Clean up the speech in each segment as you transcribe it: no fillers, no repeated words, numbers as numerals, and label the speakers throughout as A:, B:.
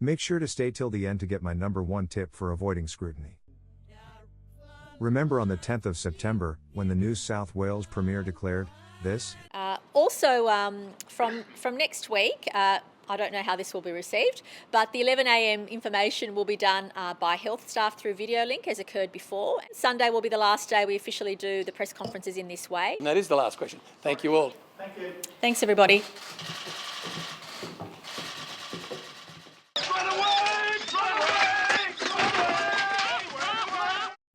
A: Make sure to stay till the end to get my #1 tip for avoiding scrutiny. Remember on the 10th of September, when the New South Wales Premier declared this?
B: From next week, I don't know how this will be received, but the 11 a.m. information will be done by health staff through video link, as occurred before. Sunday will be the last day we officially do the press conferences in this way.
C: And that is the last question. Thank you all.
D: Thank you.
B: Thanks, everybody.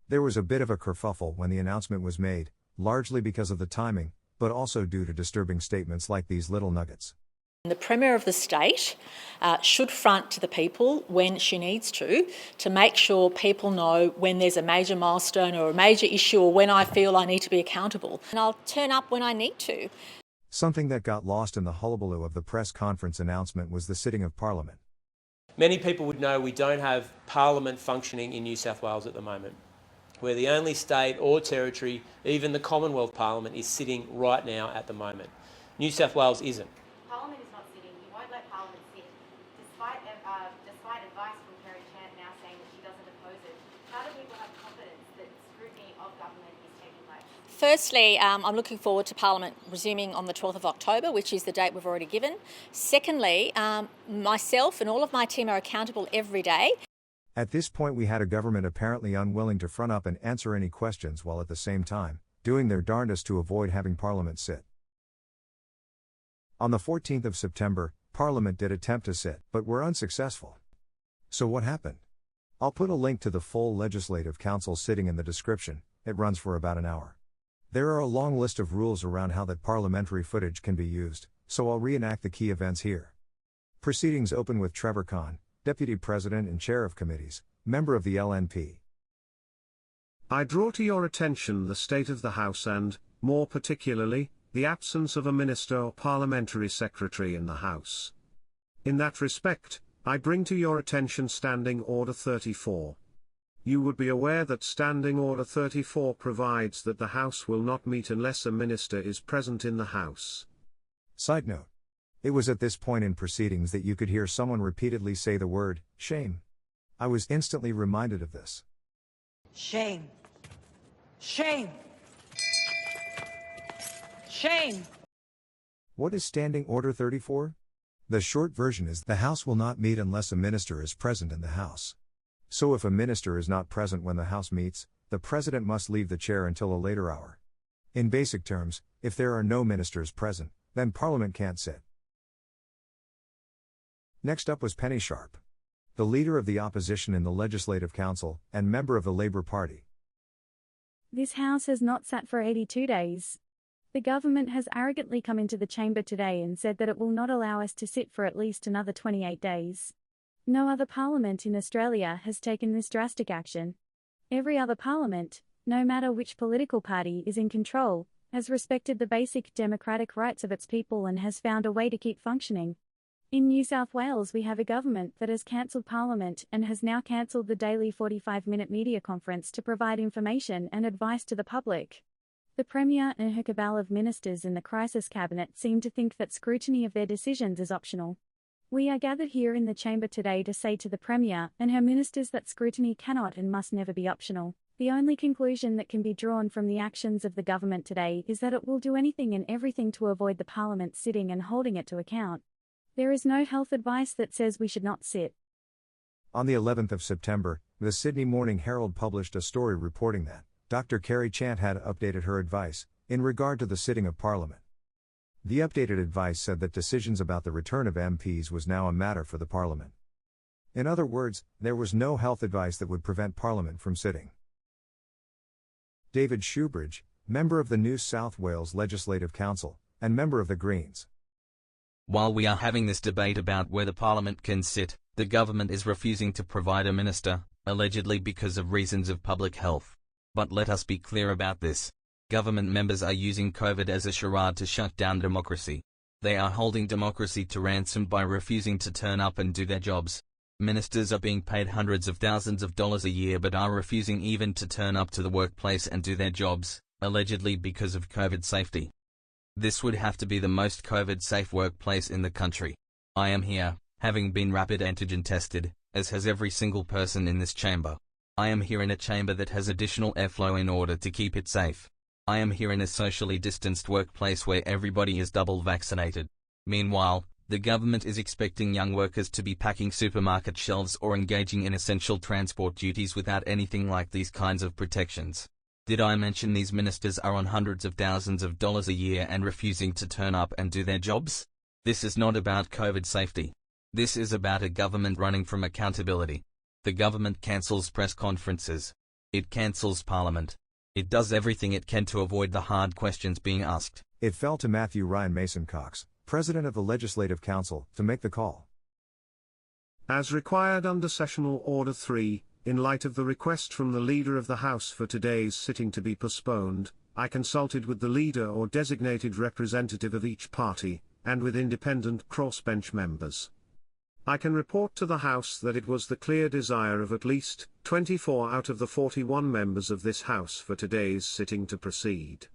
A: There was a bit of a kerfuffle when the announcement was made, largely because of the timing, but also due to disturbing statements like these little nuggets.
B: The Premier of the state should front to the people when she needs to make sure people know when there's a major milestone or a major issue or when I feel I need to be accountable. And I'll turn up when I need to.
A: Something that got lost in the hullabaloo of the press conference announcement was the sitting of Parliament.
C: Many people would know we don't have Parliament functioning in New South Wales at the moment. We're the only state or territory, even the Commonwealth Parliament, is sitting right now at the moment. New South Wales isn't.
E: Parliament is not sitting. You won't let Parliament sit, despite advice from Kerry Chant now saying that she doesn't oppose it. How do people have confidence that scrutiny of government is taking place?
B: Firstly, I'm looking forward to Parliament resuming on the 12th of October, which is the date we've already given. Secondly, myself and all of my team are accountable every day.
A: At this point we had a government apparently unwilling to front up and answer any questions while at the same time, doing their darndest to avoid having Parliament sit. On the 14th of September, Parliament did attempt to sit, but were unsuccessful. So what happened? I'll put a link to the full Legislative Council sitting in the description. It runs for about an hour. There are a long list of rules around how that parliamentary footage can be used, so I'll reenact the key events here. Proceedings open with Trevor Khan, Deputy President and Chair of Committees, member of the LNP.
F: I draw to your attention the state of the House and, more particularly, the absence of a minister or parliamentary secretary in the House. In that respect, I bring to your attention Standing Order 34. You would be aware that Standing Order 34 provides that the House will not meet unless a minister is present in the House.
A: Side note. It was at this point in proceedings that you could hear someone repeatedly say the word, shame. I was instantly reminded of this.
G: Shame. Shame. Shame.
A: What is Standing Order 34? The short version is the House will not meet unless a minister is present in the House. So if a minister is not present when the House meets, the President must leave the chair until a later hour. In basic terms, if there are no ministers present, then Parliament can't sit. Next up was Penny Sharp, the leader of the opposition in the Legislative Council, and member of the Labour Party.
H: This House has not sat for 82 days. The government has arrogantly come into the chamber today and said that it will not allow us to sit for at least another 28 days. No other parliament in Australia has taken this drastic action. Every other parliament, no matter which political party is in control, has respected the basic democratic rights of its people and has found a way to keep functioning. In New South Wales we have a government that has cancelled Parliament and has now cancelled the daily 45-minute media conference to provide information and advice to the public. The Premier and her cabal of ministers in the crisis cabinet seem to think that scrutiny of their decisions is optional. We are gathered here in the chamber today to say to the Premier and her ministers that scrutiny cannot and must never be optional. The only conclusion that can be drawn from the actions of the government today is that it will do anything and everything to avoid the Parliament sitting and holding it to account. There is no health advice that says we should not sit.
A: On the 11th of September, the Sydney Morning Herald published a story reporting that Dr. Kerry Chant had updated her advice in regard to the sitting of Parliament. The updated advice said that decisions about the return of MPs was now a matter for the Parliament. In other words, there was no health advice that would prevent Parliament from sitting. David Shoebridge, member of the New South Wales Legislative Council, and member of the Greens.
I: While we are having this debate about whether Parliament can sit, the government is refusing to provide a minister, allegedly because of reasons of public health. But let us be clear about this. Government members are using COVID as a charade to shut down democracy. They are holding democracy to ransom by refusing to turn up and do their jobs. Ministers are being paid hundreds of thousands of dollars a year but are refusing even to turn up to the workplace and do their jobs, allegedly because of COVID safety. This would have to be the most COVID-safe workplace in the country. I am here, having been rapid antigen tested, as has every single person in this chamber. I am here in a chamber that has additional airflow in order to keep it safe. I am here in a socially distanced workplace where everybody is double vaccinated. Meanwhile, the government is expecting young workers to be packing supermarket shelves or engaging in essential transport duties without anything like these kinds of protections. Did I mention these ministers are on hundreds of thousands of dollars a year and refusing to turn up and do their jobs? This is not about COVID safety. This is about a government running from accountability. The government cancels press conferences. It cancels Parliament. It does everything it can to avoid the hard questions being asked.
A: It fell to Matthew Ryan Mason Cox, President of the Legislative Council, to make the call.
F: As required under Sessional Order 3, in light of the request from the Leader of the House for today's sitting to be postponed, I consulted with the Leader or designated representative of each party, and with independent crossbench members. I can report to the House that it was the clear desire of at least 24 out of the 41 members of this House for today's sitting to proceed.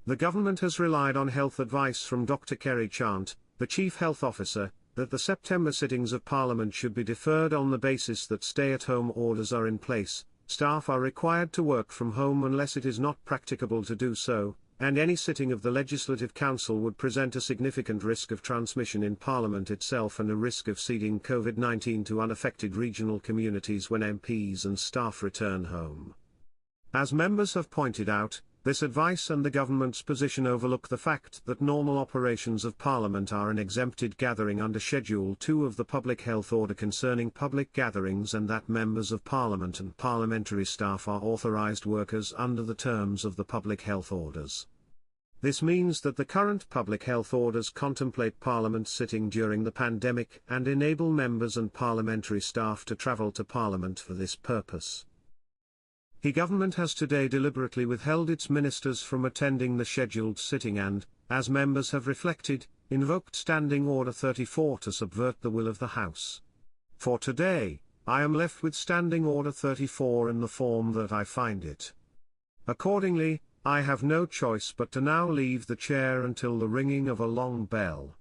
F: The government has relied on health advice from Dr. Kerry Chant, the Chief Health Officer, that the September sittings of Parliament should be deferred on the basis that stay-at-home orders are in place, staff are required to work from home unless it is not practicable to do so, and any sitting of the Legislative Council would present a significant risk of transmission in Parliament itself and a risk of ceding COVID-19 to unaffected regional communities when MPs and staff return home. As members have pointed out, this advice and the government's position overlook the fact that normal operations of Parliament are an exempted gathering under Schedule 2 of the Public Health Order concerning public gatherings and that members of Parliament and parliamentary staff are authorised workers under the terms of the Public Health Orders. This means that the current public health orders contemplate Parliament sitting during the pandemic and enable members and parliamentary staff to travel to Parliament for this purpose. The government has today deliberately withheld its ministers from attending the scheduled sitting and, as members have reflected, invoked Standing Order 34 to subvert the will of the House. For today, I am left with Standing Order 34 in the form that I find it. Accordingly, I have no choice but to now leave the chair until the ringing of a long bell.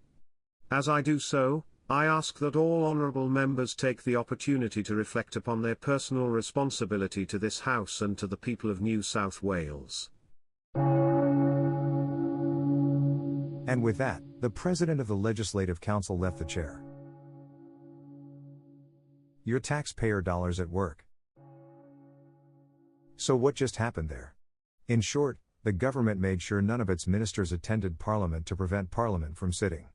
F: As I do so, I ask that all honourable members take the opportunity to reflect upon their personal responsibility to this House and to the people of New South Wales.
A: And with that, the President of the Legislative Council left the chair. Your taxpayer dollars at work. So what just happened there? In short, the government made sure none of its ministers attended Parliament to prevent Parliament from sitting.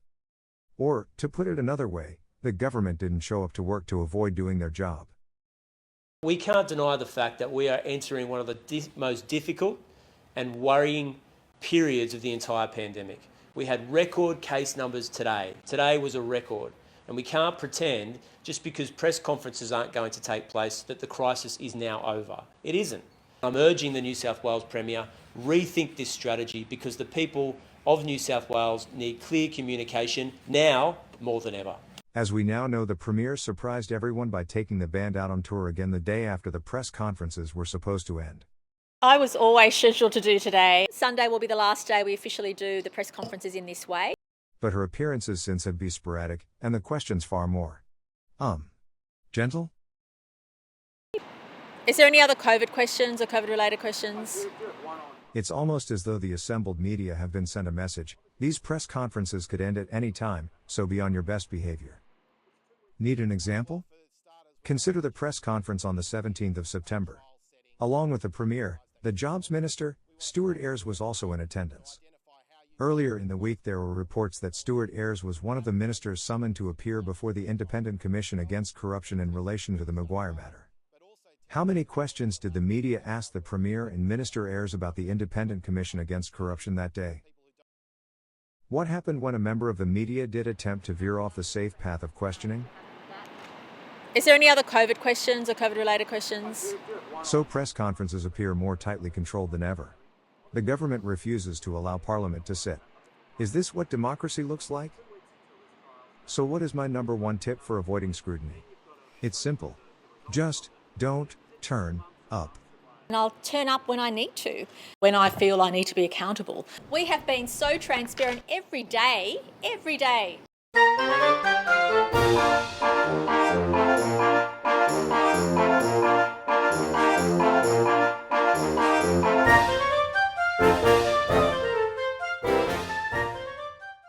A: Or, to put it another way, the government didn't show up to work to avoid doing their job.
C: We can't deny the fact that we are entering one of the most difficult and worrying periods of the entire pandemic. We had record case numbers today. Today was a record. And we can't pretend, just because press conferences aren't going to take place, that the crisis is now over. It isn't. I'm urging the New South Wales Premier, rethink this strategy because the people of New South Wales need clear communication now more than ever.
A: As we now know, the Premier surprised everyone by taking the band out on tour again the day after the press conferences were supposed to end.
B: I was always scheduled to do today. Sunday will be the last day we officially do the press conferences in this way.
A: But her appearances since have been sporadic, and the questions far more. Gentle?
B: Is there any other COVID questions or COVID-related questions?
A: It's almost as though the assembled media have been sent a message: these press conferences could end at any time, so be on your best behavior. Need an example? Consider the press conference on the 17th of September. Along with the Premier, the Jobs Minister, Stuart Ayres was also in attendance. Earlier in the week there were reports that Stuart Ayres was one of the ministers summoned to appear before the Independent Commission against Corruption in relation to the Maguire matter. How many questions did the media ask the Premier and Minister Ayres about the Independent Commission against Corruption that day? What happened when a member of the media did attempt to veer off the safe path of questioning?
B: Is there any other COVID questions or COVID-related questions?
A: So press conferences appear more tightly controlled than ever. The government refuses to allow Parliament to sit. Is this what democracy looks like? So what is my number one tip for avoiding scrutiny? It's simple. Just don't turn up.
B: And I'll turn up when I need to, when I feel I need to be accountable. We have been so transparent every day.